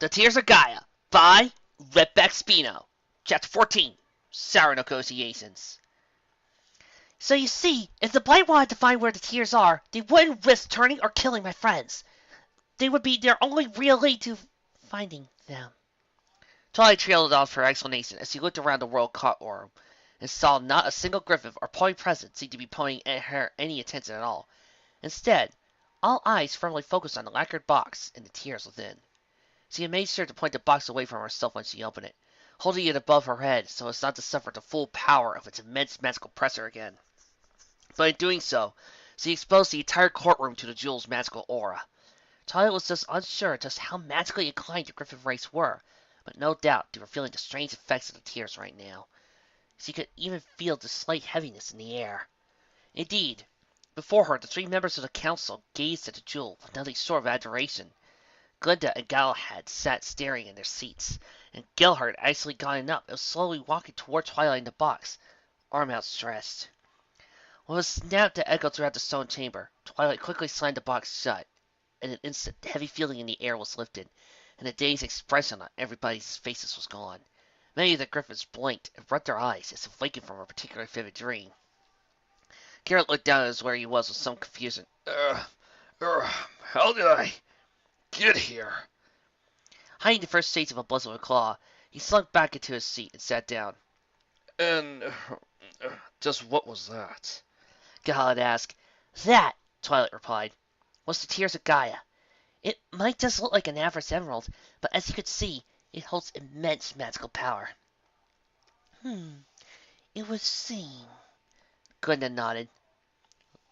The Tears of Gaia by Redback Spino. Chapter 14. Sour Negotiations. So you see, if the Blight wanted to find where the Tears are, they wouldn't risk turning or killing my friends. They would be their only real lead to finding them. Twilight trailed off her explanation as she looked around the royal courtroom and saw not a single griffin or pony present seemed to be paying her any attention at all. Instead, all eyes firmly focused on the lacquered box and the Tears within. She had made sure to point the box away from herself when she opened it, holding it above her head so as not to suffer the full power of its immense magical pressure again. But in doing so, she exposed the entire courtroom to the jewel's magical aura. Twilight was just unsure just how magically inclined the Griffin race were, but no doubt they were feeling the strange effects of the Tears right now. She could even feel the slight heaviness in the air. Indeed, before her, the three members of the council gazed at the jewel with nothing short of adoration. Glinda and Galahad sat staring in their seats, and Gellert had actually gotten up and was slowly walking toward Twilight in the box, arm outstretched. With a snap that echoed throughout the stone chamber, Twilight quickly slammed the box shut. In an instant, the heavy feeling in the air was lifted, and the dazed expression on everybody's faces was gone. Many of the griffins blinked and rubbed their eyes as if waking from a particularly vivid dream. Garrett looked down at where he was with some confusion. How did I get here? Hiding the first shades of a blizzard with a claw, he slunk back into his seat and sat down. And just what was that? Galahad asked. That, Twilight replied, was the Tears of Gaia. It might just look like an average emerald, but as you could see, it holds immense magical power. It would seem. Glinda nodded.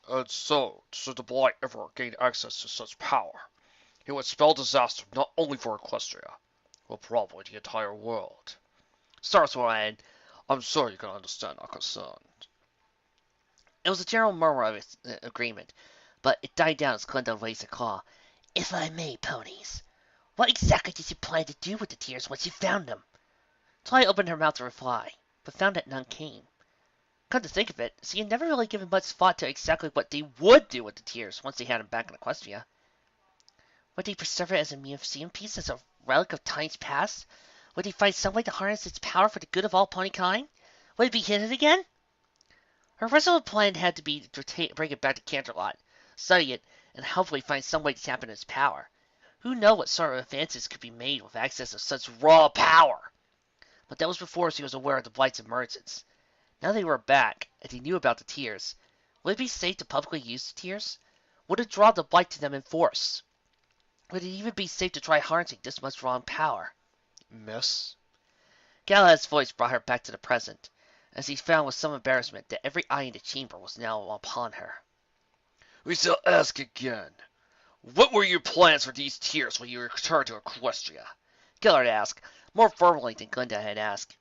And so, should the Blight ever gain access to such power, it would spell disaster not only for Equestria, but probably the entire world. Starsword, I'm sure you can understand our concern. It was a general murmur of agreement, but it died down as Glinda raised a claw. If I may, ponies, what exactly did you plan to do with the Tears once you found them? Twilight opened her mouth to reply, but found that none came. Come to think of it, she had never really given much thought to exactly what they would do with the Tears once they had them back in Equestria. Would they preserve it as a museum piece, as a relic of times past? Would they find some way to harness its power for the good of all pony kind? Would it be hidden again? Her original plan had to be to bring it back to Canterlot, study it, and hopefully find some way to tap into its power. Who knows what sort of advances could be made with access to such raw power? But that was before she was aware of the Blight's emergence. Now they were back, and he knew about the Tears. Would it be safe to publicly use the Tears? Would it draw the Blight to them in force? Would it even be safe to try harnessing this much raw power? Miss? Galahad's voice brought her back to the present, as he found with some embarrassment that every eye in the chamber was now upon her. We shall ask again. What were your plans for these Tears when you returned to Equestria? Gellert asked, more fervently than Glinda had asked.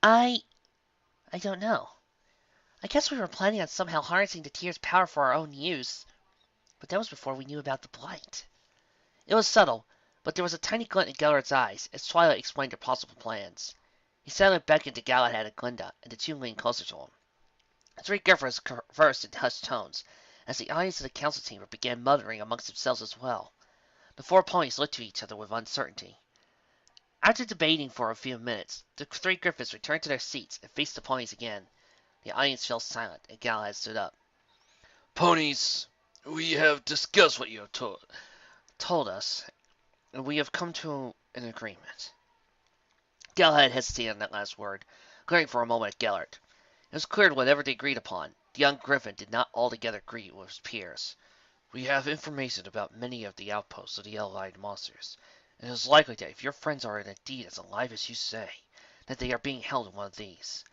I don't know. I guess we were planning on somehow harnessing the Tears' power for our own use. But that was before we knew about the Blight. It was subtle, but there was a tiny glint in Gellert's eyes as Twilight explained their possible plans. He silently beckoned to Galahad and Glinda, and the two leaned closer to him. The three griffins conversed in hushed tones, as the audience of the council chamber began muttering amongst themselves as well. The four ponies looked to each other with uncertainty. After debating for a few minutes, the three griffins returned to their seats and faced the ponies again. The audience fell silent, and Galahad stood up. Ponies, we have discussed what you have Told us, and we have come to an agreement. Galahad hesitated on that last word, glaring for a moment at Gellert. It was clear that whatever they agreed upon, the young griffin did not altogether agree with his peers. We have information about many of the outposts of the allied monsters, and it is likely that if your friends are indeed as alive as you say, that they are being held in one of these.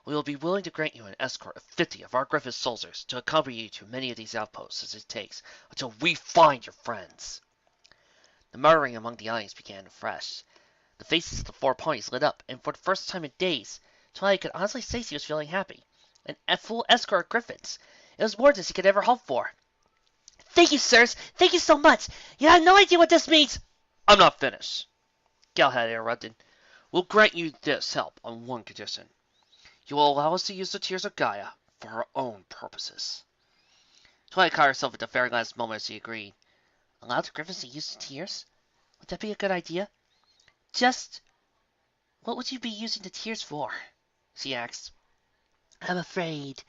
We will be willing to grant you an escort of 50 of our griffin soldiers to accompany you to many of these outposts as it takes until we find your friends. The muttering among the audience began afresh. The faces of the four ponies lit up, and for the first time in days, Twilight could honestly say she was feeling happy. A full escort of griffins. It was more than she could ever hope for. Thank you, sirs! Thank you so much! You have no idea what this means! I'm not finished, Galahad interrupted. We'll grant you this help on one condition. You will allow us to use the Tears of Gaia for our own purposes. Twilight caught herself at the very last moment as she agreed. Allow the griffins to use the Tears? Would that be a good idea? Just what would you be using the tears for? She asked. I'm afraid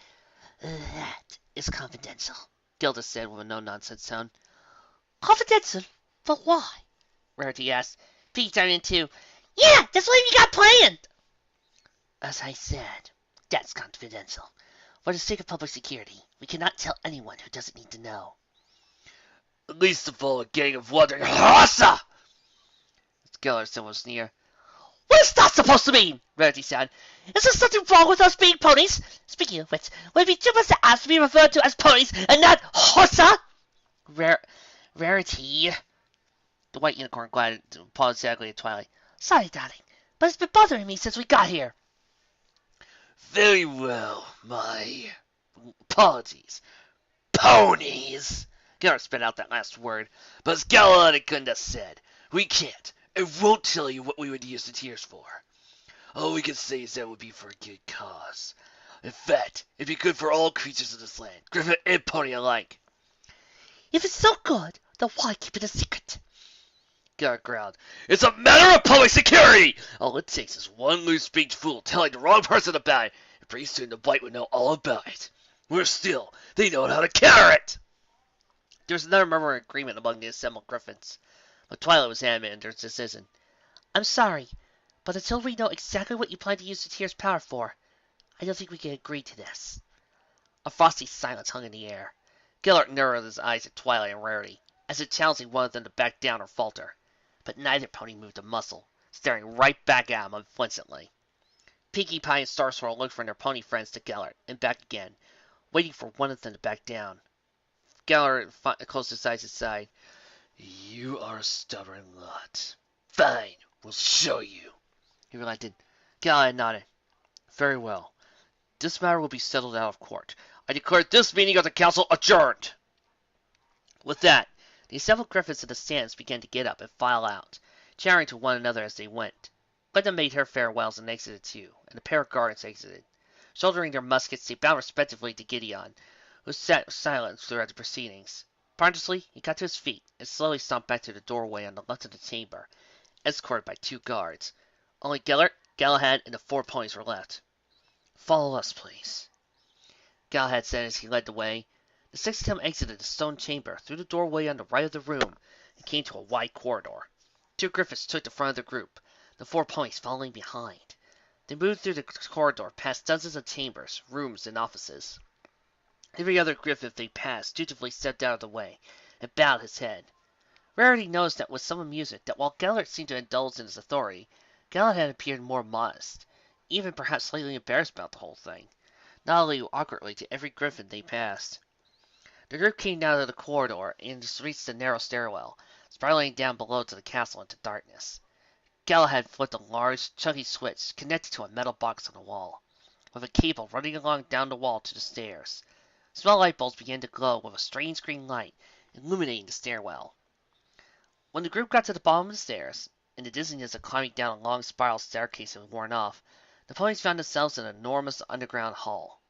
that is confidential, Gilda said with a no-nonsense tone. Confidential? But why? Rarity asked. Pete turned into, yeah, that's what you got planned! As I said, that's confidential. For the sake of public security, we cannot tell anyone who doesn't need to know. At least of all a gang of wandering Hassa! Geller said with a sneer. What is that supposed to mean? Rarity said. Is there something wrong with us being ponies? Speaking of which, would it be too much to ask to be referred to as ponies and not Hossa? Rarity. The white unicorn glided apologetically at Twilight. Sorry, darling, but it's been bothering me since we got here. Very well, my apologies. Ponies! Geller spit out that last word, but as Galileo couldn't have said, we can't and won't tell you what we would use the tears for. All we can say is that it would be for a good cause. In fact, it'd be good for all creatures of this land, griffin and pony alike. If it's so good, then why keep it a secret? Geller growled. It's a matter of public security! All it takes is one loose-speech fool telling the wrong person about it, and pretty soon the blight would know all about it. Worse still, they know how to counter it! There was another murmuring agreement among the assembled griffins, but Twilight was adamant in her decision. I'm sorry, but until we know exactly what you plan to use the tear's power for, I don't think we can agree to this. A frosty silence hung in the air. Gellert narrowed his eyes at Twilight and Rarity, as if challenging one of them to back down or falter. But neither pony moved a muscle, staring right back at him unflinchingly. Pinkie Pie and Star Swirl looked from their pony friends to Gellert, and back again, waiting for one of them to back down. Gellert closed his eyes and sighed. You are a stubborn lot. Fine, we'll show you. He relented. Gellert nodded. Very well. This matter will be settled out of court. I declare this meeting of the council adjourned. With that, the assembled griffins in the stands began to get up and file out, chattering to one another as they went. Glinda made her farewells and exited too, and the pair of guards exited. Shouldering their muskets, they bowed respectively to Gideon, who sat silent throughout the proceedings. Ponderously, he got to his feet and slowly stomped back to the doorway on the left of the chamber, escorted by 2 guards. Only Gellert, Galahad, and the 4 ponies were left. Follow us, please, Galahad said as he led the way. The 6 of them exited the stone chamber through the doorway on the right of the room and came to a wide corridor. 2 griffins took the front of the group, the 4 ponies following behind. They moved through the corridor past dozens of chambers, rooms, and offices. Every other griffin they passed dutifully stepped out of the way and bowed his head. Rarity noticed that with some amusement that while Gellert seemed to indulge in his authority, Galahad appeared more modest, even perhaps slightly embarrassed about the whole thing, nodding awkwardly to every griffin they passed. The group came down to the corridor and reached the narrow stairwell, spiraling down below to the castle into darkness. Galahad flipped a large, chunky switch connected to a metal box on the wall, with a cable running along down the wall to the stairs. Small light bulbs began to glow with a strange green light, illuminating the stairwell. When the group got to the bottom of the stairs, and the dizziness of climbing down a long spiral staircase had worn off, the ponies found themselves in an enormous underground hall.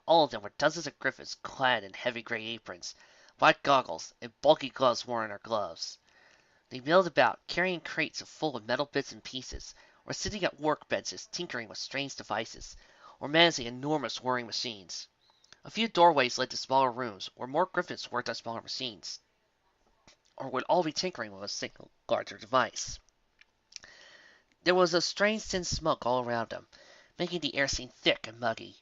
All of them were dozens of griffins clad in heavy gray aprons, black goggles, and bulky gloves worn on their gloves. They milled about, carrying crates full of metal bits and pieces, or sitting at workbenches tinkering with strange devices, or managing enormous whirring machines. A few doorways led to smaller rooms, where more griffins worked on smaller machines, or would all be tinkering with a single larger device. There was a strange thin smoke all around them, making the air seem thick and muggy.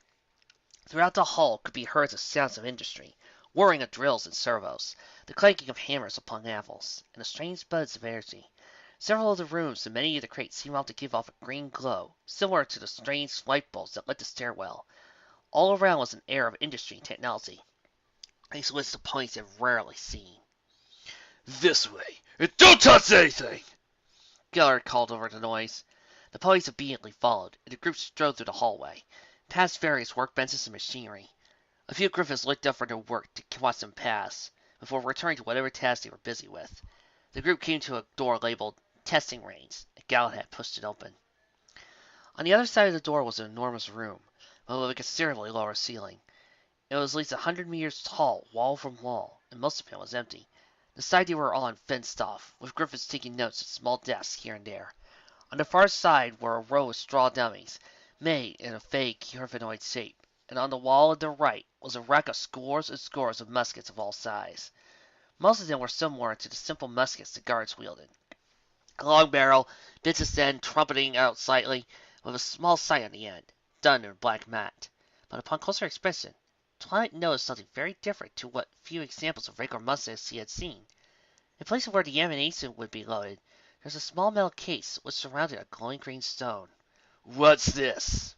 Throughout the hall could be heard the sounds of industry, whirring of drills and servos, the clanking of hammers upon anvils, and the strange buzz of energy. Several of the rooms and many of the crates seemed all to give off a green glow, similar to the strange light bulbs that lit the stairwell. All around was an air of industry and technology, things which the ponies had rarely seen. This way, and don't touch anything! Gellert called over the noise. The ponies obediently followed, and the group strode through the hallway, past various workbenches and machinery. A few griffins looked up from their work to watch them pass, before returning to whatever task they were busy with. The group came to a door labeled Testing Range, and Galahad pushed it open. On the other side of the door was an enormous room, but with a considerably lower ceiling. It was at least 100 meters tall, wall from wall, and most of it was empty. The side they were on fenced off, with Griffiths taking notes at small desks here and there. On the far side were a row of straw dummies, made in a fake humanoid shape, and on the wall on the right was a rack of scores and scores of muskets of all sizes. Most of them were similar to the simple muskets the guards wielded. A long barrel, business end trumpeting out slightly, with a small sight on the end, done in black matte. But upon closer inspection, Twilight noticed something very different to what few examples of regular muskets he had seen. In place of where the ammunition would be loaded, there was a small metal case which surrounded a glowing green stone. "What's this?"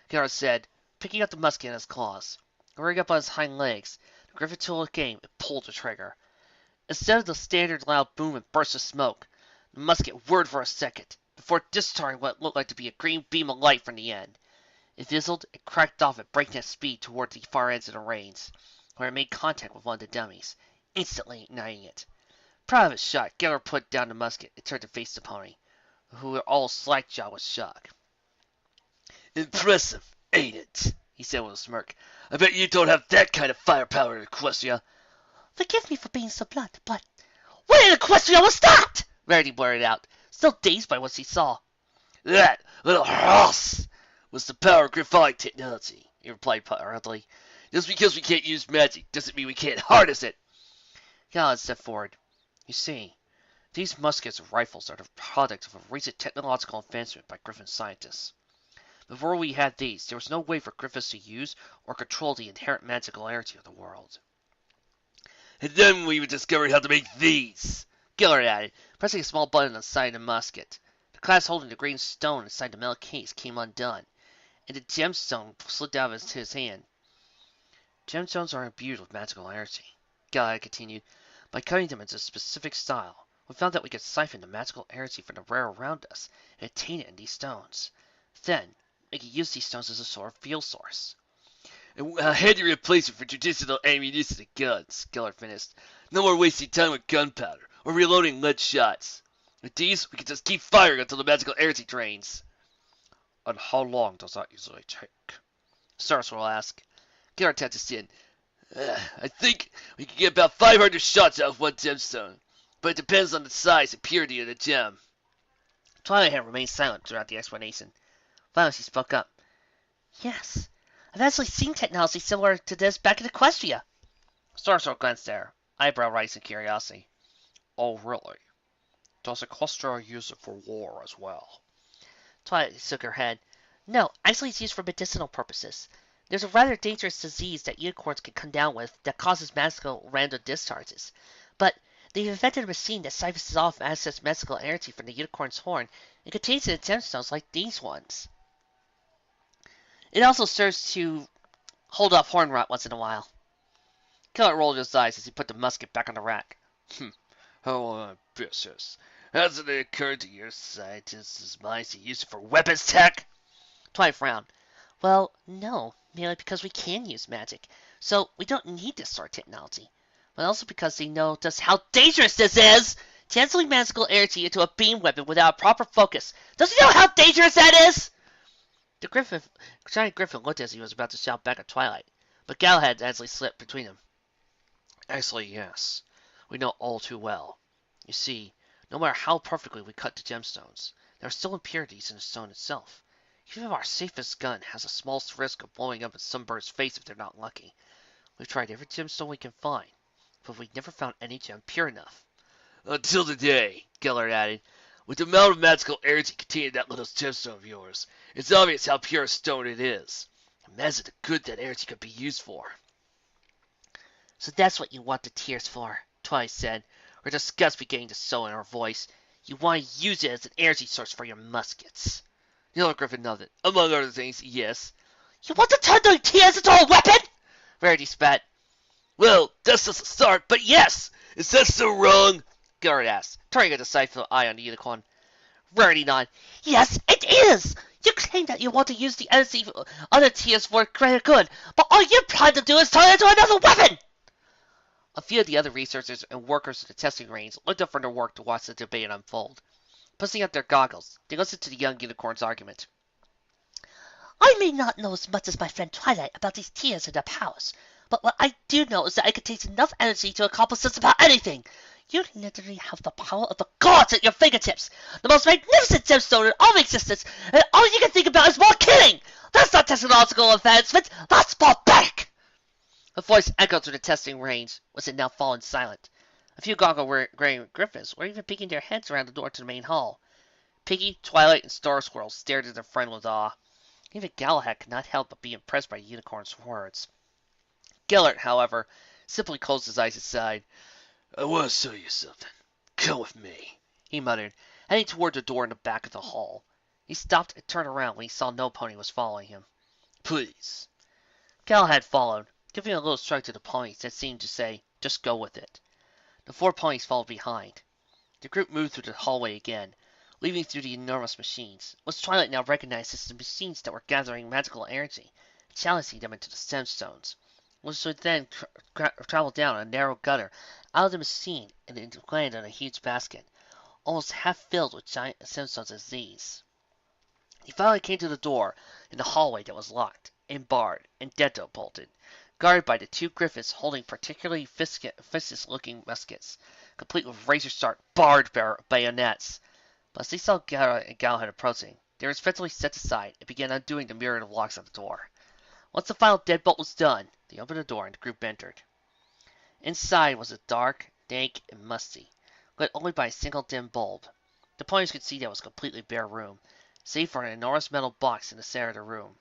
Garrett said, picking up the musket in his claws. Rearing up on his hind legs, the Griffin took aim and pulled the trigger. Instead of the standard loud boom and burst of smoke, the musket whirred for a second, before discharging what looked like to be a green beam of light from the end. It fizzled and cracked off at breakneck speed toward the far ends of the reins, where it made contact with one of the dummies, instantly igniting it. Proud of his shot, Geller put down the musket and turned to face the pony, who were all slack-jawed with shock. "Impressive, ain't it?" he said with a smirk. "I bet you don't have that kind of firepower in Equestria." Forgive me for being so blunt, but "What in Equestria was that?" Rarity blurted out, still dazed by what he saw. "That little hoss was the power of Griffonic technology," he replied proudly. "Just because we can't use magic doesn't mean we can't harness it." Gallant stepped forward. "You see, these muskets and rifles are the product of a recent technological advancement by Griffin scientists. Before we had these, there was no way for Griffiths to use or control the inherent magicalarity of the world." "And then we discovered how to make these," Gillard added, pressing a small button on the side of the musket. The clasp holding the green stone inside the metal case came undone, and the gemstone slid out of his hand. "Gemstones are imbued with magicalarity," Gillard continued. "By cutting them into a specific style, we found that we could siphon the magical energy from the rare around us and attain it in these stones. Then, we could use these stones as a sort of fuel source." "And a handy replacement for traditional ammunition and guns," Gillard finished. "No more wasting time with gunpowder or reloading lead shots. With these, we can just keep firing until the magical energy drains." "And how long does that usually take?" Stars will ask. Gillard tapped his chin. "I think we can get about 500 shots out of one gemstone, but it depends on the size and purity of the gem." Twilight had remained silent throughout the explanation. Finally, she spoke up. yes, I've actually seen technology similar to this back in Equestria." Starsword glanced at her, eyebrow raised in curiosity. "Oh, really? Does Equestria use it for war as well?" Twilight shook her head. No, actually it's used for medicinal purposes. There's a rather dangerous disease that unicorns can come down with that causes magical random discharges. But they've invented a machine that siphons off excess magical energy from the unicorn's horn and contains it in gemstones like these ones. It also serves to hold off horn rot once in a while. Kellett rolled his eyes as he put the musket back on the rack. How ambitious. Hasn't it occurred to your scientists' minds to use it for weapons tech?" Twilight frowned. Well, no, merely because we can use magic, so we don't need this sort of technology. But also because they know just how dangerous this is! Channeling magical energy into a beam weapon without a proper focus. Does he know how dangerous that is? The giant griffin looked as he was about to shout back at Twilight, but Galahad actually slipped between them. "Actually, yes. We know all too well. You see, no matter how perfectly we cut the gemstones, there are still impurities in the stone itself. Even our safest gun has a small risk of blowing up in some bird's face if they're not lucky. We've tried every gemstone we can find, but we've never found any gem pure enough." "Until today," Gellert added. "With the amount of magical energy contained in that little gemstone of yours, it's obvious how pure a stone it is. Imagine the good that energy could be used for." So that's what you want the tears for, Twilight said, her disgust beginning to show in her voice. You want to use it as an energy source for your muskets. The Yellow Griffin nodded. "Among other things, yes." You want to turn the tears into a weapon? Rarity spat. "Well, that's just a start, but yes! Is that so wrong?" Garrett asked, turning a decisive eye on the unicorn. Rarity nodded. Yes, it is! You claim that you want to use the energy of other tears for greater good, but all you plan to do is turn it into another weapon! A few of the other researchers and workers at the testing range looked up from their work to watch the debate unfold. Pussing up their goggles, they listened to the young unicorn's argument. I may not know as much as my friend Twilight about these tears and their powers, but what I do know is that it contains enough energy to accomplish just about anything. You literally have the power of the gods at your fingertips! The most magnificent gemstone in all of existence, and all you can think about is more killing! That's not technological advancement, that's barbaric! The voice echoed through the testing range, which had now fallen silent. A few goggle-wearing griffins were even peeking their heads around the door to the main hall. Piggy, Twilight, and Star Squirrel stared at their friend with awe. Even Galahad could not help but be impressed by the unicorn's words. Gellert, however, simply closed his eyes and sighed. I want to show you something. Come with me, he muttered, heading toward the door in the back of the hall. He stopped and turned around when he saw no pony was following him. Please. Galahad followed, giving a little shrug to the ponies that seemed to say, just go with it. The 4 ponies followed behind. The group moved through the hallway again, leaving through the enormous machines, which Twilight now recognized as the machines that were gathering magical energy, channelizing them into the gemstones, which would then travel down a narrow gutter out of the machine and land on a huge basket, almost half filled with giant gemstones as these. He finally came to the door in the hallway that was locked, and barred, and dead-bolted, guarded by the 2 griffins holding particularly vicious-looking muskets, complete with razor-sharp, barbed bayonets. But as they saw Galahad approaching, they were respectfully set aside and began undoing the myriad of locks on the door. Once the final deadbolt was done, they opened the door and the group entered. Inside was a dark, dank, and musty, lit only by a single dim bulb. The ponies could see that it was a completely bare room, save for an enormous metal box in the center of the room.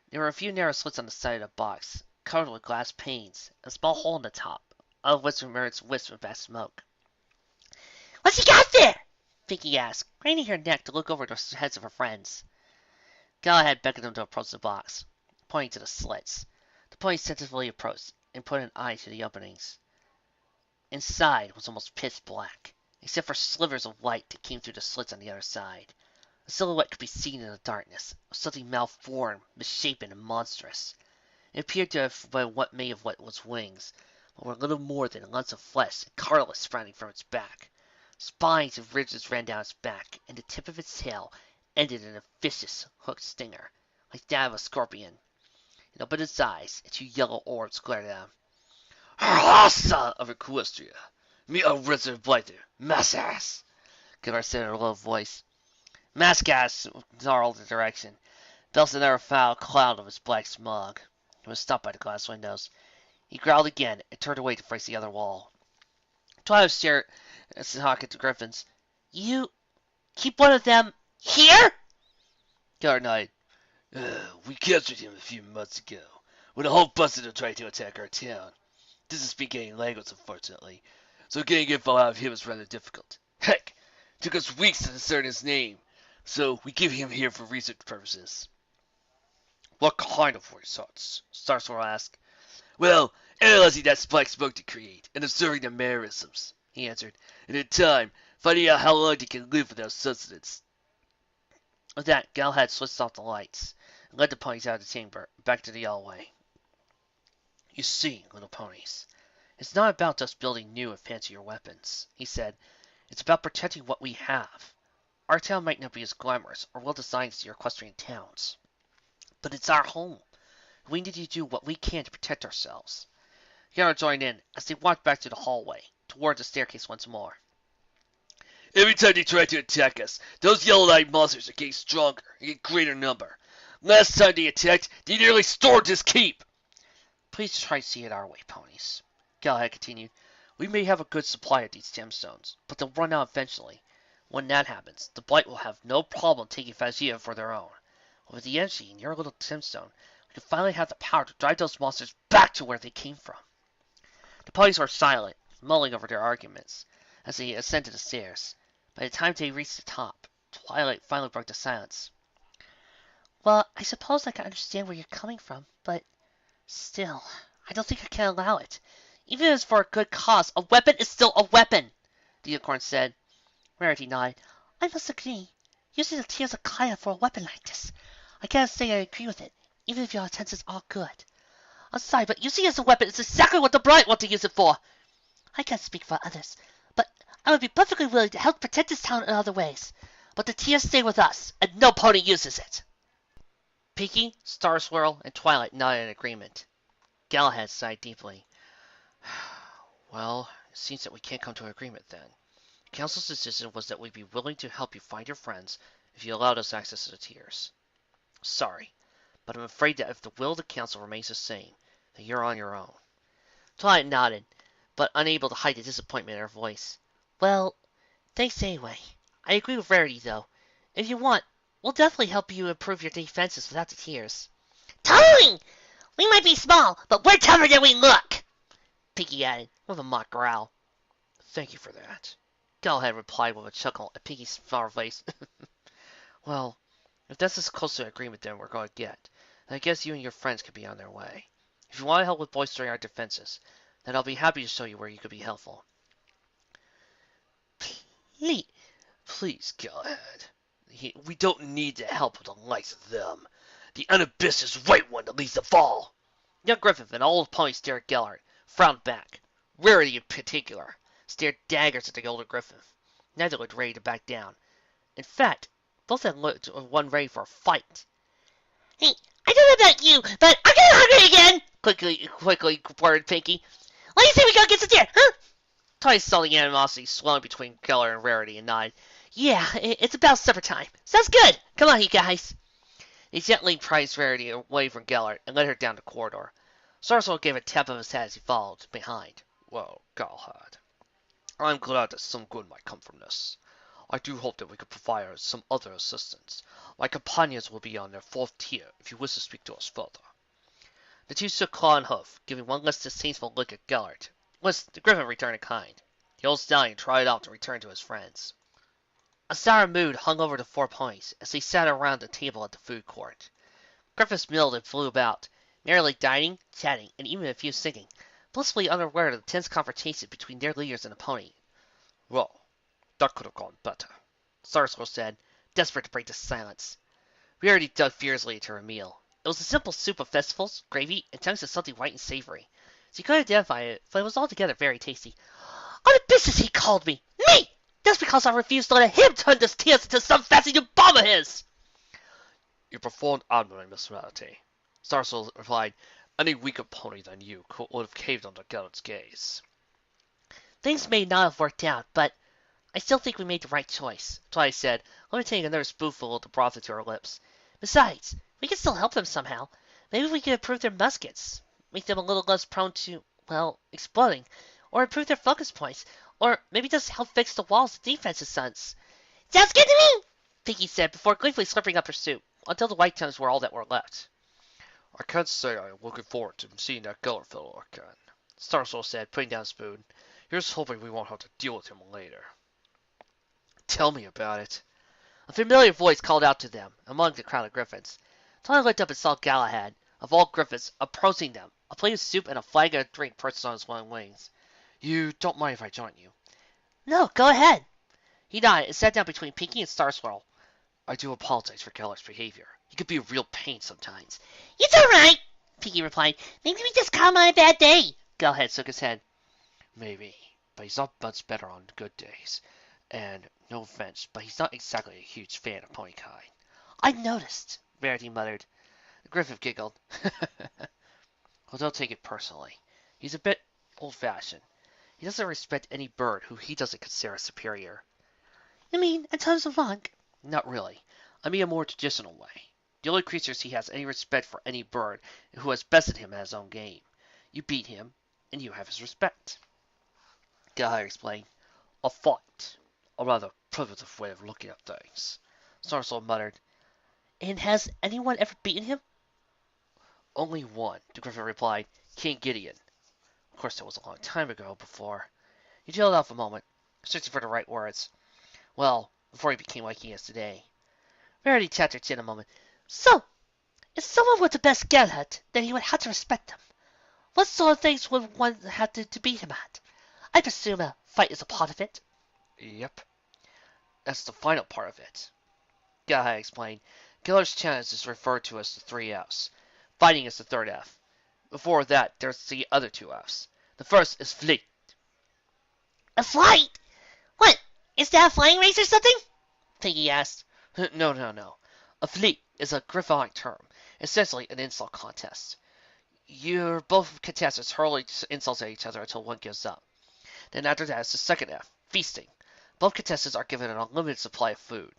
There were a few narrow slits on the side of the box, covered with glass panes, and a small hole in the top, out of which emerged wisps of bad smoke. "What's he got there?" Pinky asked, craning her neck to look over the heads of her friends. Galahad beckoned them to approach the box, pointing to the slits. The ponies tentatively approached and put an eye to the openings. Inside was almost pitch black, except for slivers of light that came through the slits on the other side. A silhouette could be seen in the darkness, of something malformed, misshapen, and monstrous. It appeared to have been what made of what was wings, but were little more than lumps of flesh and cartilage sprouting from its back. Spines and ridges ran down its back, and the tip of its tail ended in a vicious, hooked stinger, like that of a scorpion. It opened its eyes, and 2 yellow orbs glared at him. "Harasa of Equestria! Me a wizard blighter, Massass!" Gellert said in a low voice. Mascass snarled the direction, belched another foul cloud of his black smog. He was stopped by the glass windows. He growled again and turned away to face the other wall. Twilight stared at the griffins. "You keep one of them here?" Gellert nodded. We captured him a few months ago, when a whole bunch of them tried to attack our town. Doesn't speak any language, unfortunately, so getting info out of him is rather difficult. Heck, took us weeks to discern his name, so we give him here for research purposes. "What kind of research?" Star Squirrel asked. "Well, analyzing that spike smoke to create, and observing their mannerisms," he answered, "and in time, finding out how long they can live without sustenance." With that, Galahad switched off the lights, and led the ponies out of the chamber, back to the hallway. "You see, little ponies, it's not about just building new and fancier weapons," he said. "It's about protecting what we have. Our town might not be as glamorous or well-designed as your equestrian towns, but it's our home. We need to do what we can to protect ourselves." Gellert joined in as they walked back to the hallway, toward the staircase once more. "Every time they try to attack us, those yellow-eyed monsters are getting stronger and in greater number. Last time they attacked, they nearly stormed this keep." "Please try to see it our way, ponies," Galahad continued. "We may have a good supply of these gemstones, but they'll run out eventually. When that happens, the Blight will have no problem taking Phasea for their own. With the energy in your little gemstone, we can finally have the power to drive those monsters back to where they came from." The ponies were silent, mulling over their arguments, as they ascended the stairs. By the time they reached the top, Twilight finally broke the silence. "Well, I suppose I can understand where you're coming from, but still, I don't think I can allow it. Even if it's for a good cause, a weapon is still a weapon," the unicorn said. Rarity nodded. "I must agree. Using the Tears of Gaia for a weapon like this, I can't say I agree with it, even if your intentions are good. I'm sorry, but using it as a weapon is exactly what the Blight want to use it for. I can't speak for others, but I would be perfectly willing to help protect this town in other ways. But the Tears stay with us, and no pony uses it." Pinky, Star Swirl, and Twilight nodded in agreement. Galahad sighed deeply. "Well, seems that we can't come to an agreement then. The Council's decision was that we'd be willing to help you find your friends if you allowed us access to the Tears. Sorry, but I'm afraid that if the will of the Council remains the same, then you're on your own. Twilight nodded, but unable to hide the disappointment in her voice. Well, thanks anyway. I agree with Rarity, though. If you want, we'll definitely help you improve your defenses without the Tears. Totally! We might be small, but we're tougher than we look! Pinky added, with a mock growl. Thank you for that. Galahad replied with a chuckle at Pinky's sour face. Well, if that's as close to an agreement then we're going to get, then I guess you and your friends could be on their way. If you want to help with bolstering our defenses, then I'll be happy to show you where you could be helpful. Please, Galahad. We don't need the help of the likes of them. The unambitious white one that leads the fall. Young Griffith and all the ponies stared at Gellert, frowned back. Rarity, in particular, stared daggers at the older Griffith. Neither looked ready to back down. In fact, both had looked one ready for a fight. Hey, I don't know about you, but I'm getting hungry again! Quickly blurted Pinky. What do you say we go get some deer, huh? Tony saw the animosity swelling between Gellert and Rarity and nodded. Yeah, it's about supper time. Sounds good! Come on, you guys! He gently prized Rarity away from Gellert and led her down the corridor. Sarswell gave a tap of his head as he followed behind. Well, Galahad, I'm glad that some good might come from this. I do hope that we could provide us some other assistance. My companions will be on their 4th tier if you wish to speak to us further. The two shook claw and hoof, giving one less distasteful look at Gellert. The Griffin returned in kind. The old stallion tried off to return to his friends. A sour mood hung over the 4 ponies as they sat around the table at the food court. Griffiths milled and flew about, merrily dining, chatting, and even a few singing, blissfully unaware of the tense confrontation between their leaders and the pony. Well, that could have gone better, Sarswell said, desperate to break the silence. Rarity dug fiercely into her meal. It was a simple soup of festivals, gravy, and chunks of something white and savory. She couldn't identify it, but it was altogether very tasty. Unambitious, he called me! Me! Just because I refused to let him turn this tears into some fancy new bomb of his! You performed admirably, Miss Rarity, Sarswell replied. Any weaker pony than you would have caved under Gellert's gaze. Things may not have worked out, but I still think we made the right choice, Twilight said, limiting another spoonful of the broth into her lips. Besides, we can still help them somehow. Maybe we can improve their muskets, make them a little less prone to, well, exploding, or improve their focus points, or maybe just help fix the walls and defenses stunts. Sounds good to me, Pinky said before gleefully slurping up her soup, until the white tongues were all that were left. I can't say I am looking forward to seeing that Gellert fellow again, Sarswell said, putting down a spoon. Here's hoping we won't have to deal with him later. Tell me about it. A familiar voice called out to them, among the crowd of griffins. Tony looked up and saw Galahad, of all griffins, approaching them, a plate of soup and a flag of drink perched on his long wings. You don't mind if I join you? No, go ahead. He nodded and sat down between Pinky and Starswirl. I do apologize for Gellert's behavior. He could be a real pain sometimes. It's all right, Pinky replied. Maybe we just caught him on a bad day. Galahad shook his head. Maybe, but he's not much better on good days. And, no offense, but he's not exactly a huge fan of pony kind. I noticed, Rarity muttered. Griffith giggled. Well, don't take it personally. He's a bit old-fashioned. He doesn't respect any bird who he doesn't consider superior. You mean in terms of rank? Not really. I mean a more traditional way. The only creatures he has any respect for any bird who has bested him at his own game. You beat him, and you have his respect. Galahad explained. A fight. A rather primitive way of looking at things, Sarswell muttered. And has anyone ever beaten him? Only one, the Griffin replied. King Gideon. Of course, that was a long time ago before. He trailed off a moment, searching for the right words. Well, before he became like he is today. Rarity tapped her chin a moment. So, if someone were to best Galahad, then he would have to respect him. What sort of things would one have to beat him at? I presume a fight is a part of it. Yep. That's the final part of it. Galahad explained. Gellert's challenge is referred to as the 3 Fs. Fighting is the 3rd F. Before that, there's the other 2 Fs. The first is fleet. A flight? What? Is that a flying race or something? Pinky asked. No. A fleet is a Griffonic term, essentially an insult contest. You're both contestants hurling insults at each other until one gives up. Then after that is the second F, feasting. Both contestants are given an unlimited supply of food,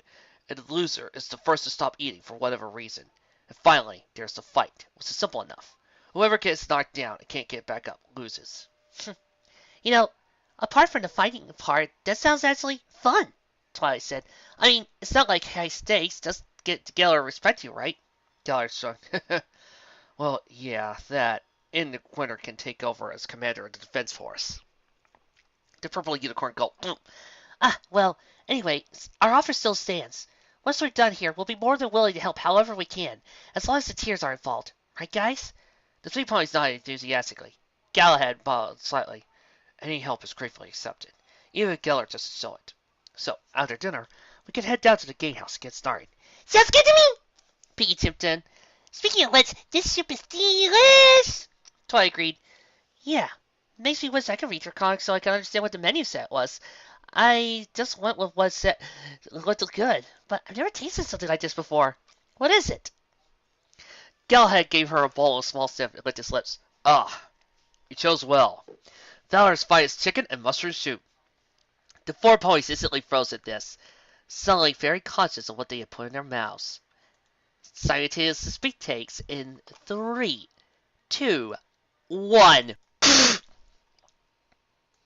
and the loser is the first to stop eating for whatever reason. And finally, there's the fight, which is simple enough. Whoever gets knocked down and can't get back up loses. You know, apart from the fighting part, that sounds actually fun, Twilight said. I mean, it's not like high stakes. Just get together and respect you, right? Gallagher shrugged. Well, yeah, that. And the winner can take over as commander of the defense force. The purple unicorn gulped. Well, anyway, our offer still stands. Once we're done here, we'll be more than willing to help however we can, as long as the tears are involved. Right, guys? The three ponies nodded enthusiastically. Galahad bowed slightly. Any help is gratefully accepted. Even Gellert just saw it. So, after dinner, we can head down to the gatehouse and get started. Sounds good to me! Piggy chipped in. Speaking of which, this soup is delicious! Twilight agreed. Yeah, makes me wish I could read your comics so I can understand what the menu set was. I just went with what set looked good, but I've never tasted something like this before. What is it? Galahad gave her a bowl of small sniff and licked his lips. You chose well. Valor's finest chicken and mushroom soup. The four ponies instantly froze at this, suddenly very conscious of what they had put in their mouths. Simultaneous speak takes in 3, 2, 1.